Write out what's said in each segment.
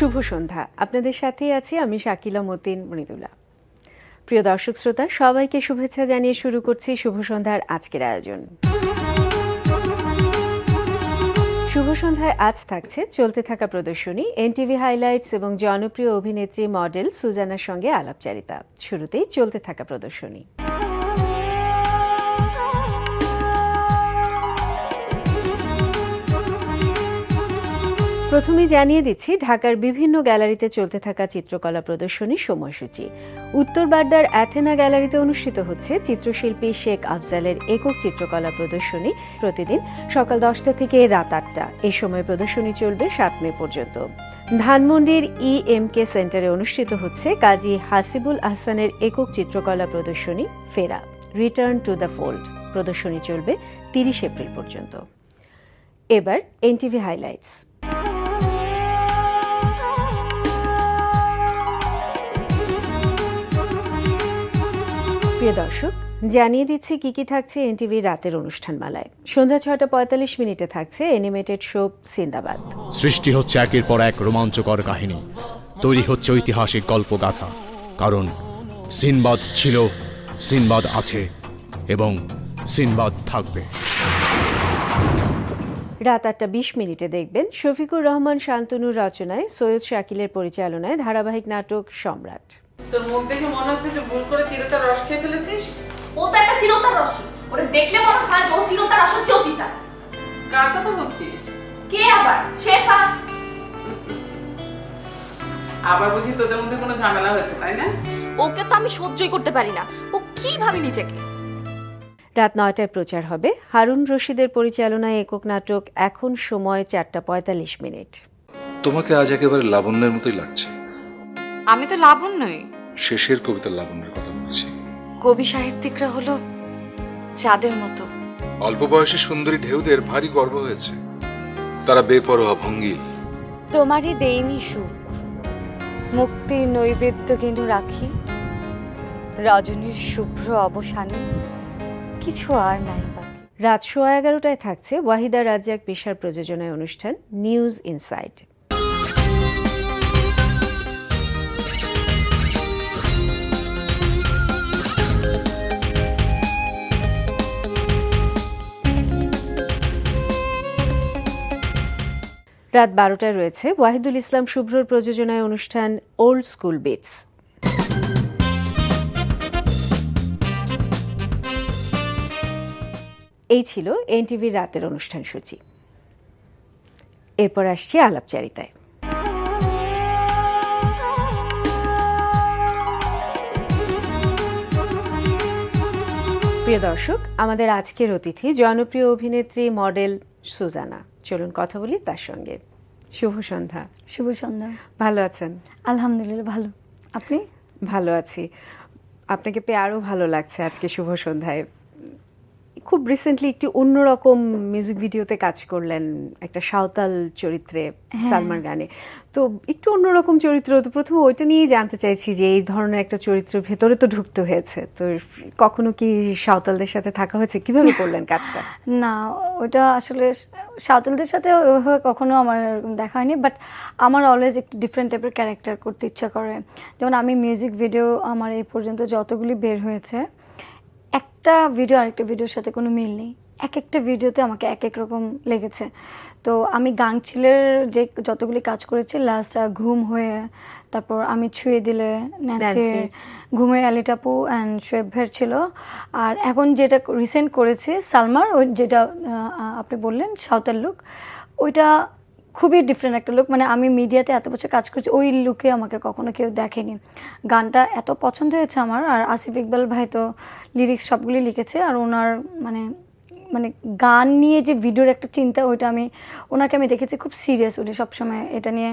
শুভ সন্ধ্যা। আপনাদের সাথেই আছি আমি শাকিলা মতিন মৃদুলা। প্রিয় দর্শক শ্রোতা, সবাইকে শুভেচ্ছা জানিয়ে শুরু করছি শুভ সন্ধ্যার আজকের আয়োজন। শুভ সন্ধ্যায় আজ থাকছে চলতে থাকা প্রদর্শনী, এনটিভি হাইলাইটস এবং জনপ্রিয় অভিনেত্রী মডেল সুজানার সঙ্গে আলাপচারিতা। শুরুতেই চলতে থাকা প্রদর্শনী। প্রথমেই জানিয়ে দিচ্ছি ঢাকার বিভিন্ন গ্যালারিতে চলতে থাকা চিত্রকলা প্রদর্শনীর সময়সূচি। উত্তর বাড্ডার অ্যাথেনা গ্যালারিতে অনুষ্ঠিত হচ্ছে চিত্রশিল্পী শেখ আফজালের একক চিত্রকলা প্রদর্শনী, প্রতিদিন সকাল 10টা থেকে রাত 8টা। এই সময় প্রদর্শনী চলবে 7 মে পর্যন্ত। ধানমন্ডির EMK সেন্টারে অনুষ্ঠিত হচ্ছে কাজী হাসিবুল আহসানের একক চিত্রকলা প্রদর্শনী ফেরা, রিটার্ন টু দ্য ফোল্ড। প্রদর্শনী চলবে 30 এপ্রিল পর্যন্ত। এবার এনটিভি হাইলাইটস। প্রিয় দর্শক, জানিয়ে দিচ্ছি কি কি থাকছে এনটিভি রাতের অনুষ্ঠানমালায়। সন্ধ্যা 6:45 থাকছে অ্যানিমেটেড শো সিন্দাবাদ। সৃষ্টি হচ্ছে একের পর এক রোমাঞ্চকর কাহিনী, তৈরি হচ্ছে ঐতিহাসিক গল্পগাথা। কারণ সিনবাদ ছিল, সিনবাদ আছে এবং সিনবাদ থাকবে। রাত 8:20 দেখবেন শফিকুর রহমান শান্তনুর রচনায় সৈয়দ শাকিলের পরিচালনায় ধারাবাহিক নাটক সম্রাট। তোর মুখ দেখে মনে হচ্ছে যে ভুল করে চিরতার রস খেয়ে ফেলেছিস। ও তো একটা চিরতার রস, ওরে দেখলে মনে হয় ও চিরতার রস চিরতিতা। কার কথা বলছিস? কে আবার? শেফা। আবার বুঝি তোদের মধ্যে কোনো ঝামেলা হয়েছে, তাই না? ওকে তো আমি সহ্যই করতে পারি না। ও কি ভাবে নিজেকে। রাত 9টায় প্রচার হবে হারুন রশিদের পরিচালনায় একক নাটক এখন সময় 4:45। তোমাকে আজ একেবারে লাবণ্যের মতোই লাগছে। আমি তো লাবণ্যই, শেষের কবিতার লাবণ্যের কথা বলছি। কবি সাহিত্যিকরা হলো চাঁদের মতো। অল্প বয়সী সুন্দরী ঢেউদের ভারী গর্ব হয়েছে, তারা বেপরোয়া ভঙ্গি। তোমারই দেইনি সুখ, মুক্তির নৈবেদ্য কেন রাখি, রজনীর শুভ্র অবসানে কিছু আর নাই বাকি। রাত 11:15 থাকছে ওয়াহিদা রাজ্জাক পেশার প্রযোজনায় অনুষ্ঠান নিউজ ইনসাইড। রাত 12টায় রয়েছে ওয়াহিদুল ইসলাম শুভ্রর প্রযোজনায় অনুষ্ঠান ওল্ড স্কুল বিটস। এই ছিল এনটিভির রাতের অনুষ্ঠান সূচি। এরপর আসছি আলাপচারিতায়। প্রিয় দর্শক, আমাদের আজকের অতিথি জনপ্রিয় অভিনেত্রী মডেল সুজানা। চলুন কথা বলি তার সঙ্গে। শুভ সন্ধ্যা। শুভ সন্ধ্যা। ভালো আছেন? আলহামদুলিল্লাহ ভালো। আপনি? ভালো আছি। আপনাকে পেয়ে আরো ভালো লাগছে আজকে শুভ সন্ধ্যায়। খুব রিসেন্টলি একটি অন্যরকম মিউজিক ভিডিওতে কাজ করলেন, একটা সাঁওতাল চরিত্রে, সালমার গানে। তো একটু অন্যরকম চরিত্র, তো প্রথমে ওইটা নিয়েই জানতে চাইছি যে এই ধরনের একটা চরিত্রের ভেতরে তো ঢুকতে হয়েছে, তো কখনো কি সাঁওতালদের সাথে থাকা হয়েছে? কিভাবে করলেন কাজটা? না, ওটা আসলে সাঁওতালদের সাথে ওইভাবে কখনো আমার দেখা হয়নি, বাট আমার অলওয়েজ একটু ডিফারেন্ট টাইপের ক্যারেক্টার করতে ইচ্ছা করে। যেমন আমি মিউজিক ভিডিও আমার এই পর্যন্ত যতগুলি বের হয়েছে, একটা ভিডিও আরেকটা ভিডিওর সাথে কোনো মিল নেই। এক একটা ভিডিওতে আমাকে এক এক রকম লেগেছে। তো আমি গাংচিলের যে যতগুলি কাজ করেছি, লাস্ট ঘুম হয়ে, তারপর আমি ছুঁয়ে দিলে, ন্যান্সির ঘুমের অ্যালিটাপু অ্যান্ড শোয়েবের ছিল, আর এখন যেটা রিসেন্ট করেছি সালমার, ওই যেটা আপনি বললেন সাঁওতাল লুক, ওইটা খুবই ডিফারেন্ট একটা লুক। মানে আমি মিডিয়াতে এত বছর কাজ করছি, ওই লুকে আমাকে কখনো কেউ দেখেনি। গানটা এত পছন্দ হয়েছে আমার। আর আসিফ ইকবাল ভাই তো লিরিক্স সবগুলি লিখেছে, আর ওনার মানে মানে গান নিয়ে যে ভিডিওর একটা চিন্তা, ওইটা ওনাকে আমি দেখেছি খুব সিরিয়াস। উনি সবসময় এটা নিয়ে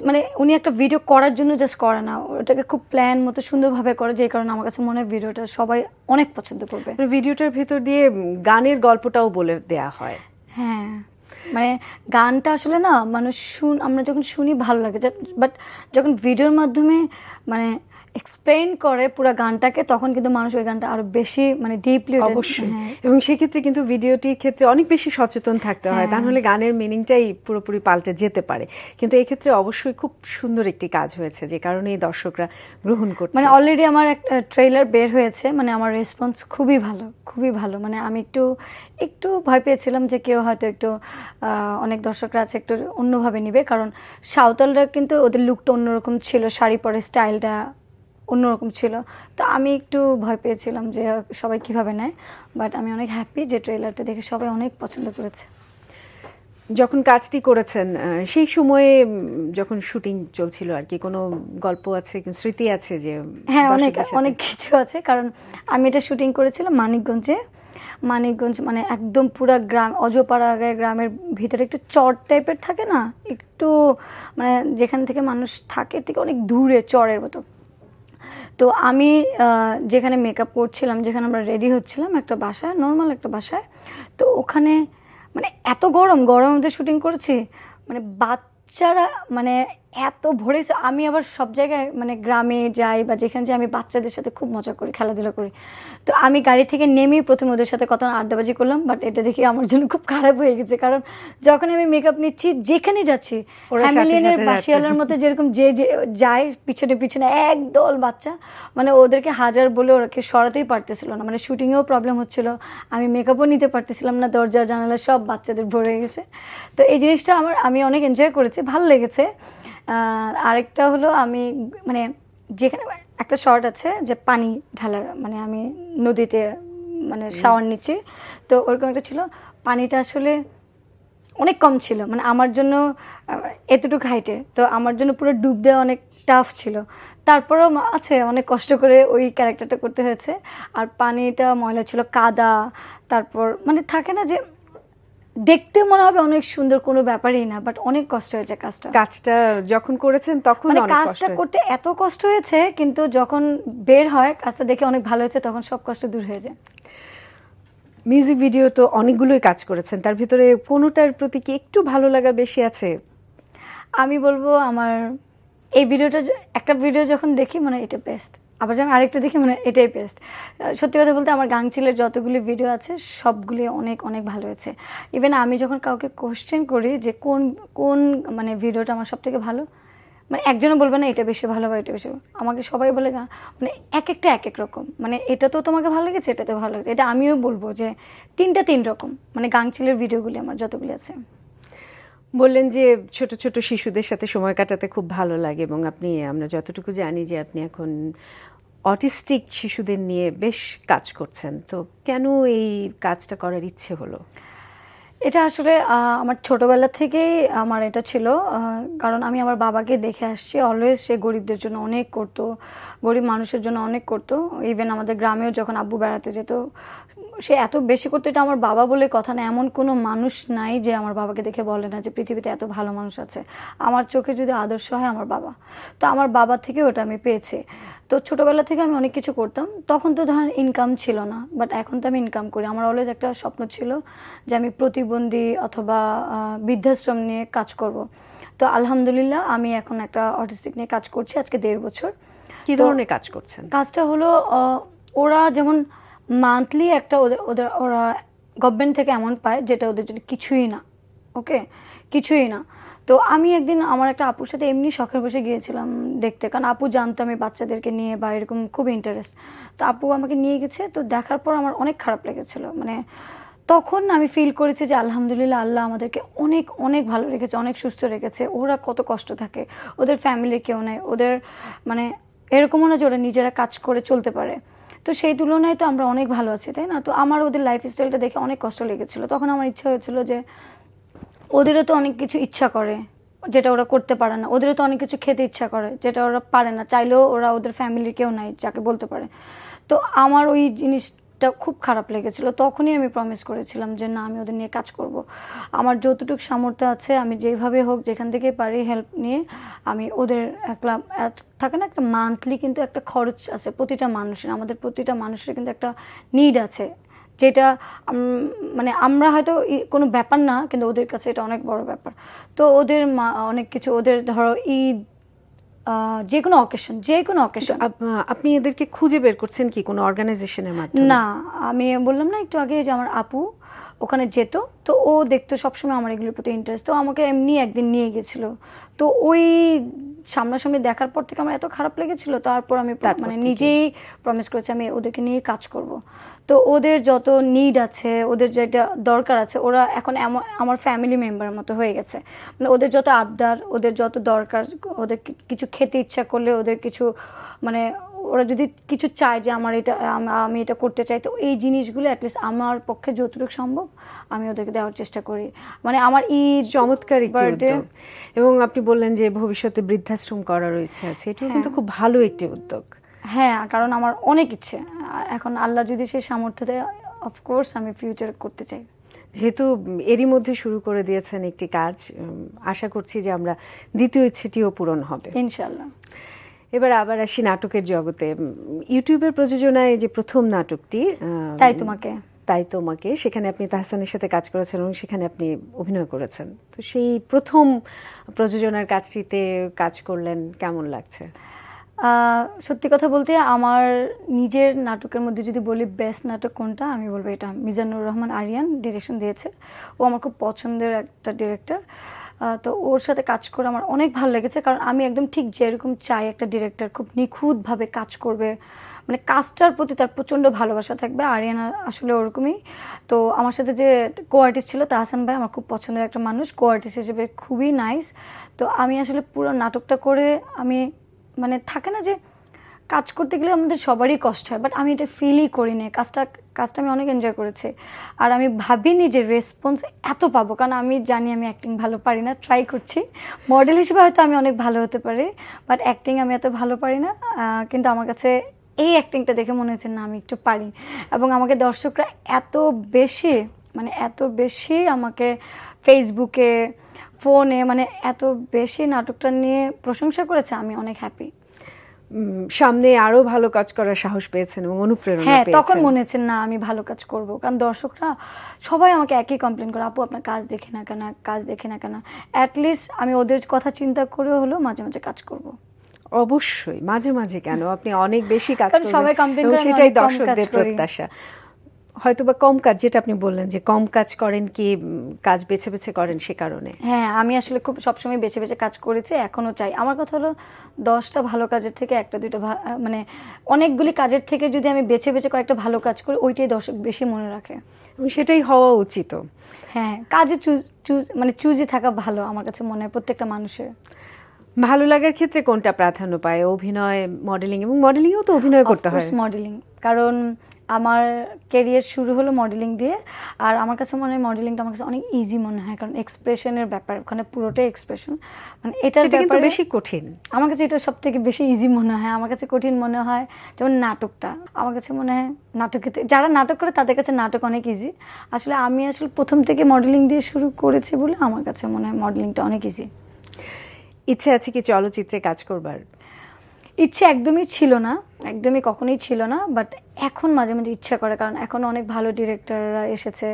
মানে উনি একটা ভিডিও করার জন্য জাস্ট করে না, ওটাকে খুব প্ল্যান মতো সুন্দরভাবে করে, যে কারণে আমার কাছে মনে হয় ভিডিওটা সবাই অনেক পছন্দ করবে। ভিডিওটার ভেতর দিয়ে গানের গল্পটাও বলে দেয়া হয়। হ্যাঁ, মানে গানটা আসলে না মানুষ আমরা যখন শুনি ভালো লাগে, বাট যখন ভিডিওর মাধ্যমে মানে এক্সপ্লেইন করে পুরো গানটাকে, তখন কিন্তু মানুষ ওই গানটা আরো বেশি মানে ডিপলি অবশ্যই। এবং সেক্ষেত্রে কিন্তু ভিডিওটির ক্ষেত্রে অনেক বেশি সচেতন থাকতে হয়, তা নাহলে গানের মিনিংটাই পুরোপুরি পাল্টে যেতে পারে। কিন্তু এই ক্ষেত্রে অবশ্যই খুব সুন্দর একটি কাজ হয়েছে, যে কারণে এই দর্শকরা গ্রহণ করছে। মানে অলরেডি আমার একটা ট্রেলার বের হয়েছে, মানে আমার রেসপন্স খুবই ভালো, খুবই ভালো। মানে আমি একটু একটু ভয় পেয়েছিলাম যে কেউ হয়তো একটু অনেক দর্শকরা আছে একটু অন্যভাবে নিবে, কারণ সাঁওতালরা কিন্তু ওদের লুকটা অন্যরকম ছিল, শাড়ি পরে স্টাইলটা অন্যরকম ছিল। তো আমি একটু ভয় পেয়েছিলাম যে সবাই কিভাবে নেয়, বাট আমি অনেক হ্যাপি যে ট্রেলারটা দেখে সবাই অনেক পছন্দ করেছে। যখন কাজটি করেছেন সেই সময়ে যখন শুটিং চলছিল আর কি, কোনো গল্প আছে, কোনো স্মৃতি আছে যে? হ্যাঁ, অনেক দর্শকদের সাথে? অনেক কিছু আছে, কারণ আমি এটা শুটিং করেছিলাম মানিকগঞ্জ, মানে একদম পুরা গ্রাম, অজপাড়া গ্রামের ভিতরে একটু চর টাইপের থাকে না, একটু মানে যেখান থেকে মানুষ থাকে থেকে অনেক দূরে, চরের মতো। তো আমি যেখানে মেকআপ করছিলাম, যেখানে আমরা রেডি হচ্ছিলাম, একটা বাসায়, নর্মাল একটা বাসায়। তো ওখানে মানে এত গরমের মধ্যে শুটিং করেছি, মানে বাচ্চারা মানে এত ভরেছে। আমি আবার সব জায়গায় মানে গ্রামে যাই বা যেখানে যাই, আমি বাচ্চাদের সাথে খুব মজা করি, খেলাধুলা করি। তো আমি গাড়ি থেকে নেমেই প্রথমে ওদের সাথে কত আড্ডাবাজি করলাম, বাট এটা দেখে আমার জন্য খুব খারাপ হয়ে গেছে, কারণ যখন আমি মেকআপ নিচ্ছি, যেখানে যাচ্ছি, ওরা সাথে হ্যামিলিয়নের সাথে বাসিওয়ালার মতো যেরকম যে যায় পিছনে পিছনে একদল বাচ্চা, মানে ওদেরকে হাজার বলে ওরাকে সরাতেই পারতেছিল না, মানে শুটিংয়েও প্রবলেম হচ্ছিল, আমি মেকআপও নিতে পারতেছিলাম না, দরজা জানালা সব বাচ্চাদের ভরে গেছে। তো এই জিনিসটা আমি অনেক এনজয় করেছি, ভালো লেগেছে। আরেকটা হলো আমি মানে যেখানে একটা শর্ট আছে যে পানি ঢালার, মানে আমি নদীতে মানে শাওয়ার নিচ্ছি, তো ওরকম একটা ছিল, পানিটা আসলে অনেক কম ছিল, মানে আমার জন্য এতটুকু হাইটে, তো আমার জন্য পুরো ডুব দেওয়া অনেক টাফ ছিল। তারপরেও আছে অনেক কষ্ট করে ওই ক্যারেক্টারটা করতে হয়েছে। আর পানিটা ময়লা ছিল, কাদা, তারপর মানে থাকে না যে দেখতে মনে হবে অনেক সুন্দর, কোনো ব্যাপারই না, বাট অনেক কষ্ট হয়েছে কাজটা যখন করেছেন তখন মানে অনেক কষ্ট কাজটা হয়েছে। করতে এত কষ্ট হয়েছে, কিন্তু যখন বের হয় কাজটা দেখে অনেক ভালো হয়েছে, তখন সব কষ্ট দূর হয়ে যায়। মিউজিক ভিডিও তো অনেকগুলোই কাজ করেছেন, তার ভিতরে কোনোটার প্রতি কি একটু ভালো লাগা বেশি আছে? আমি বলবো আমার এই ভিডিওটা, একটা ভিডিও যখন দেখি মানে এটা বেস্ট, আবার যখন আরেকটা দেখি মানে এটাই বেস্ট। সত্যি কথা বলতে আমার গাংচিলের যতগুলি ভিডিও আছে সবগুলি অনেক অনেক ভালো হয়েছে। ইভেন আমি যখন কাউকে কোশ্চেন করি যে কোন কোন মানে ভিডিওটা আমার সব থেকে ভালো, মানে একজনও বলবে না এটা বেশি ভালো বা এটা বেশি ভালো, আমাকে সবাই বলে মানে এক একটা এক এক রকম, মানে এটা তো তোমাকে ভালো লেগেছে, এটা তো ভালো লেগেছে, এটা আমিও বলবো যে তিন রকম, মানে গাংচিলের ভিডিওগুলি আমার যতগুলি আছে। বললেন যে ছোট ছোট শিশুদের সাথে সময় কাটাতে খুব ভালো লাগে, এবং আমরা যতটুকু জানি যে আপনি এখন অটিস্টিক শিশুদের নিয়ে বেশ কাজ করছেন, তো কেন এই কাজটা করার ইচ্ছে হলো? এটা আসলে আমার ছোটবেলা থেকেই আমার এটা ছিল, কারণ আমি আমার বাবাকে দেখে আসছি, অলওয়েজ সে গরিবদের জন্য অনেক করতো, গরিব মানুষের জন্য অনেক করতো। ইভেন আমাদের গ্রামেও যখন আব্বু বেড়াতে যেত, সে এত বেশি করতো, এটা আমার বাবা বলে কথা না, এমন কোনো মানুষ নাই যে আমার বাবাকে দেখে বলে না যে পৃথিবীতে এত ভালো মানুষ আছে। আমার চোখে যদি আদর্শ হয় আমার বাবা, তো আমার বাবা থেকে ওটা আমি পেয়েছি। তো ছোটোবেলা থেকে আমি অনেক কিছু করতাম, তখন তো ধরেন ইনকাম ছিল না, বাট এখন তো আমি ইনকাম করি। আমার অলওয়েজ একটা স্বপ্ন ছিল যে আমি প্রতিবন্ধী অথবা বৃদ্ধাশ্রম নিয়ে কাজ করব। তো আলহামদুলিল্লাহ আমি এখন একটা অটিস্টিক নিয়ে কাজ করছি আজকে 1.5 বছর। কি ধরনের কাজ করছেন? কাজটা হলো ওরা যেমন মান্থলি একটা ওরা গভর্নমেন্ট থেকে অ্যামাউন্ট পায়, যেটা ওদের জন্য কিছুই না, ওকে, কিছুই না। তো আমি একদিন আমার একটা আপুর সাথে এমনি শখের বসে গিয়েছিলাম দেখতে, কারণ আপু জানতো আমি বাচ্চাদেরকে নিয়ে বা এরকম খুব ইন্টারেস্ট। তো আপু আমাকে নিয়ে গেছে, তো দেখার পর আমার অনেক খারাপ লেগেছিল, মানে তখন আমি ফিল করেছি যে আলহামদুলিল্লাহ আল্লাহ আমাদেরকে অনেক অনেক ভালো রেখেছে, অনেক সুস্থ রেখেছে। ওরা কত কষ্ট থাকে, ওদের ফ্যামিলি কেউ নেই, ওদের মানে এরকমও না যে ওরা নিজেরা কাজ করে চলতে পারে। তো সেই তুলনায় তো আমরা অনেক ভালো আছি, তাই না? তো আমার ওদের লাইফস্টাইলটা দেখে অনেক কষ্ট লেগেছিল। তখন আমার ইচ্ছা হয়েছিল যে ওদেরও তো অনেক কিছু ইচ্ছা করে যেটা ওরা করতে পারে না, ওদেরও তো অনেক কিছু খেতে ইচ্ছা করে যেটা ওরা পারে না, চাইলেও ওরা ওদের ফ্যামিলির কেউ নাই যাকে বলতে পারে। তো আমার ওই জিনিসটা খুব খারাপ লেগেছিল, তখনই আমি প্রমিস করেছিলাম যে না, আমি ওদের নিয়ে কাজ করব। আমার যতটুকু সামর্থ্য আছে আমি যেভাবে হোক যেখান থেকে পারি হেল্প নিয়ে আমি ওদের থাকে না একটা মান্থলি কিন্তু একটা খরচ আছে প্রতিটা মানুষের, আমাদের প্রতিটা মানুষের কিন্তু একটা নিড আছে, যেটা মানে আমরা হয়তো কোনো ব্যাপার না, কিন্তু ওদের কাছে এটা অনেক বড় ব্যাপার। তো ওদের অনেক কিছু, ওদের ধরো ঈদ যে কোনো অকেশন আপনি এদেরকে খুঁজে বের করছেন কি কোনো অর্গানাইজেশনের মাধ্যমে? না, আমি বললাম না একটু আগে যে আমার আপু ওখানে যেত, তো ও দেখতো সবসময় আমার এগুলোর প্রতি ইন্টারেস্ট, তো আমাকে এমনি একদিন নিয়ে গেছিল। তো ওই সামনাসামনি দেখার পর থেকে আমার এত খারাপ লেগেছিল, তারপর আমি মানে নিজেই প্রমিস করেছি আমি ওদেরকে নিয়ে কাজ করব। তো ওদের যত নিড আছে, ওদের যেটা দরকার আছে, ওরা এখন আমার ফ্যামিলি মেম্বার মতো হয়ে গেছে। মানে ওদের যত আবদার, ওদের যত দরকার, ওদের কিছু খেতে ইচ্ছা করলে, ওদের কিছু মানে ওরা যদি কিছু চায় যে আমার এটা আমি এটা করতে চাই, তো এই জিনিসগুলো অ্যাটলিস্ট আমার পক্ষে যতটুকু সম্ভব আমি ওদেরকে দেওয়ার চেষ্টা করি। মানে আমার চমৎকার একটি বার্থডে, উদ্যোগ। এবং আপনি বললেন যে ভবিষ্যতে বৃদ্ধাশ্রম করার ইচ্ছা আছে, এটাও কিন্তু খুব ভালো একটি উদ্যোগ। হ্যাঁ, কারণ আমার অনেক ইচ্ছে, এখন আল্লাহ যদি সেই সামর্থ্য দেয়, অফকোর্স আমি ফিউচার করতে চাই। যেহেতু এরই মধ্যে শুরু করে দিয়েছেন একটি কাজ, আশা করছি যে আমরা দ্বিতীয় ইচ্ছেটিও পূরণ হবে ইনশাল্লাহ। এবার আবার আসি নাটকের জগতে। ইউটিউবের প্রযোজনায় যে প্রথম নাটকটি তাই তোমাকে, সেখানে আপনি তাহসানের সাথে কাজ করেছেন এবং সেখানে আপনি অভিনয় করেছেন। তো সেই প্রথম প্রযোজনার কাজটিতে কাজ করলেন, কেমন লাগছে? সত্যি কথা বলতে আমার নিজের নাটকের মধ্যে যদি বলি বেস্ট নাটক কোনটা, আমি বলবো এটা। মিজানুর রহমান আরিয়ান ডিরেকশন দিয়েছে, ও আমার খুব পছন্দের একটা ডিরেক্টর। তো ওর সাথে কাজ করে আমার অনেক ভালো লেগেছে, কারণ আমি একদম ঠিক যেরকম চাই একটা ডিরেক্টর খুব নিখুঁতভাবে কাজ করবে, মানে কাজটার প্রতি তার প্রচণ্ড ভালোবাসা থাকবে। আরিয়ান আসলে ওরকমই। তো আমার সাথে যে কো আর্টিস্ট ছিল তাহসান ভাই, আমার খুব পছন্দের একটা মানুষ, কো আর্টিস্ট হিসেবে খুবই নাইস। তো আমি আসলে পুরো নাটকটা করে আমি মানে থাকে না যে কাজ করতে গেলে আমাদের সবারই কষ্ট হয়, বাট আমি এটা ফিলই করিনি। কাজটা আমি অনেক এনজয় করেছি, আর আমি ভাবিনি যে রেসপন্স এত পাবো, কারণ আমি জানি আমি অ্যাক্টিং ভালো পারি না। ট্রাই করছি, মডেল হিসেবে হয়তো আমি অনেক ভালো হতে পারি, বাট অ্যাক্টিং আমি এত ভালো পারি না। কিন্তু আমার কাছে এই অ্যাক্টিংটা দেখে মনে হচ্ছে না আমি একটু পারি, এবং আমাকে দর্শকরা এত বেশি আমাকে ফেসবুকে, ফোনে মানে এত বেশি নাটকটা নিয়ে প্রশংসা করেছে, আমি অনেক হ্যাপি। সামনে আরো ভালো কাজ করার সাহস পেয়েছেন এবং অনুপ্রেরণা হ্যাঁ, পেয়েছেন। তখন মনে হচ্ছে না আমি ভালো কাজ করব, কারণ দর্শকরা সবাই আমাকে একই কমপ্লেন করে, আপু আপনার কাজ দেখে না কেন। অ্যাটলিস্ট আমি ওদের কথা চিন্তা করে হলেও মাঝে মাঝে কাজ করব। অবশ্যই মাঝে মাঝে কেন, আপনি অনেক বেশি কাজ কারণ করবেন, সবাই কমপ্লেন এবং করে আমি সেটাই অনেক কম কাজ দর্শকদের করি। প্রত্যাশা। হয়তোবা কম কাজ, যেটা আপনি বললেন যে কম কাজ করেন কি, কাজ বেছে বেছে করেন সে কারণে। হ্যাঁ, আমি আসলে খুব সবসময় বেছে বেছে কাজ করেছি, এখনো চাই। আমার কথা হলো 10টা ভালো কাজের থেকে 1-2টা মানে অনেকগুলি কাজের থেকে যদি আমি বেছে বেছে কয়েকটা ভালো কাজ করি, ওইটাই দর্শক বেশি মনে রাখে, এবং সেটাই হওয়া উচিত। হ্যাঁ, কাজে চুজি থাকা ভালো আমার কাছে মনে হয় প্রত্যেকটা মানুষের। ভালো লাগার ক্ষেত্রে কোনটা প্রাধান্য পায়, অভিনয়, মডেলিং? এবং মডেলিংও তো অভিনয় করতে হয়। মডেলিং, কারণ আমার ক্যারিয়ার শুরু হলো মডেলিং দিয়ে, আর আমার কাছে মনে হয় মডেলিংটা আমার কাছে অনেক ইজি মনে হয়, কারণ এক্সপ্রেশনের ব্যাপার, ওখানে পুরোটাই এক্সপ্রেশন। মানে এটার কিন্তু ব্যাপারে বেশি কঠিন। আমার কাছে এটা সব থেকে বেশি ইজি মনে হয়। আমার কাছে কঠিন মনে হয় যেমন নাটকটা, আমার কাছে মনে হয় যারা নাটক করে তাদের কাছে নাটক অনেক ইজি। আমি প্রথম থেকে মডেলিং দিয়ে শুরু করেছি বলে আমার কাছে মনে হয় মডেলিংটা অনেক ইজি। ইচ্ছে আছে কি চলচ্চিত্রে কাজ করবার? ইচ্ছে একদমই কখনোই ছিল না, বাট এখন মাঝে মাঝে ইচ্ছা করে, কারণ এখন অনেক ভালো ডিরেক্টররা এসেছে,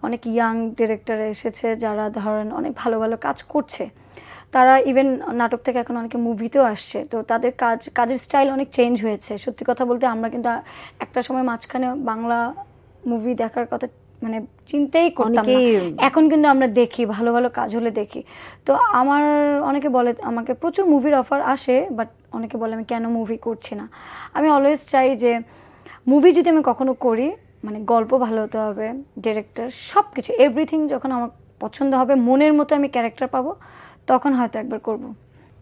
অনেক ইয়াং ডিরেক্টররা এসেছে যারা ধরেন অনেক ভালো ভালো কাজ করছে। তারা ইভেন নাটক থেকে এখন অনেকে মুভিতেও আসছে, তো তাদের কাজের স্টাইল অনেক চেঞ্জ হয়েছে। সত্যি কথা বলতে আমরা কিন্তু একটা সময় মাঝখানে বাংলা মুভি দেখার কথা মানে চিন্তাই করতাম না, এখন কিন্তু আমরা দেখি, ভালো ভালো কাজ হলে দেখি। তো অনেকে বলে আমাকে প্রচুর মুভির অফার আসে, বাট অনেকে বলে আমি কেন মুভি করছি না। আমি অলওয়েজ চাই যে মুভি যদি আমি কখনো করি, মানে গল্প ভালো হতে হবে, ডিরেক্টর সব কিছু এভরিথিং যখন আমার পছন্দ হবে, মনের মতো আমি ক্যারেক্টার পাবো, তখন হয়তো একবার করব।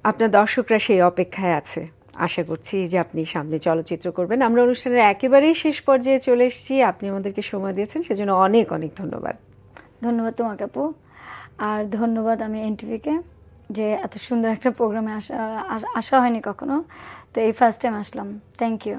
আপনার দর্শকরা সেই অপেক্ষায় আছে। আশা করছি যে আপনি সামনে চলচ্চিত্র করবেন। আমরা অনুষ্ঠানের একেবারেই শেষ পর্যায়ে চলে এসেছি, আপনি আমাদেরকে সময় দিয়েছেন, সেজন্য অনেক অনেক ধন্যবাদ। ধন্যবাদ তোমাকে আপু, আর ধন্যবাদ আমি এনটিভিকে, যে এত সুন্দর একটা প্রোগ্রামে আসা হয়নি কখনো, তো এই ফার্স্ট টাইম আসলাম। Thank you.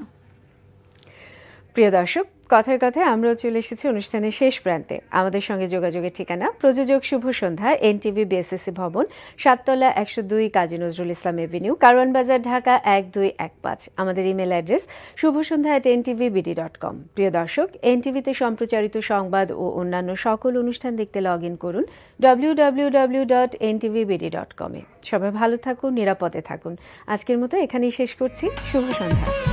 প্রিয় দর্শক, কথায় কথায় আমরাও চলে এসেছি অনুষ্ঠানের শেষ প্রান্তে। আমাদের সঙ্গে যোগাযোগের ঠিকানা প্রযোজক শুভ সন্ধ্যা, এনটিভি বিএসএসসি ভবন, 7তলা 102 কাজী নজরুল ইসলাম এভিনিউ, কারওয়ান বাজার, ঢাকা 1215। আমাদের ইমেল অ্যাড্রেস shubhosandha@ntvbd.com। প্রিয় দর্শক, এনটিভিতে সম্প্রচারিত সংবাদ ও অন্যান্য সকল অনুষ্ঠান দেখতে লগ ইন করুন www.ntvbd.com-এ। সবাই ভালো থাকুন, নিরাপদে থাকুন। আজকের মতো এখানেই শেষ করছি। শুভ সন্ধ্যা।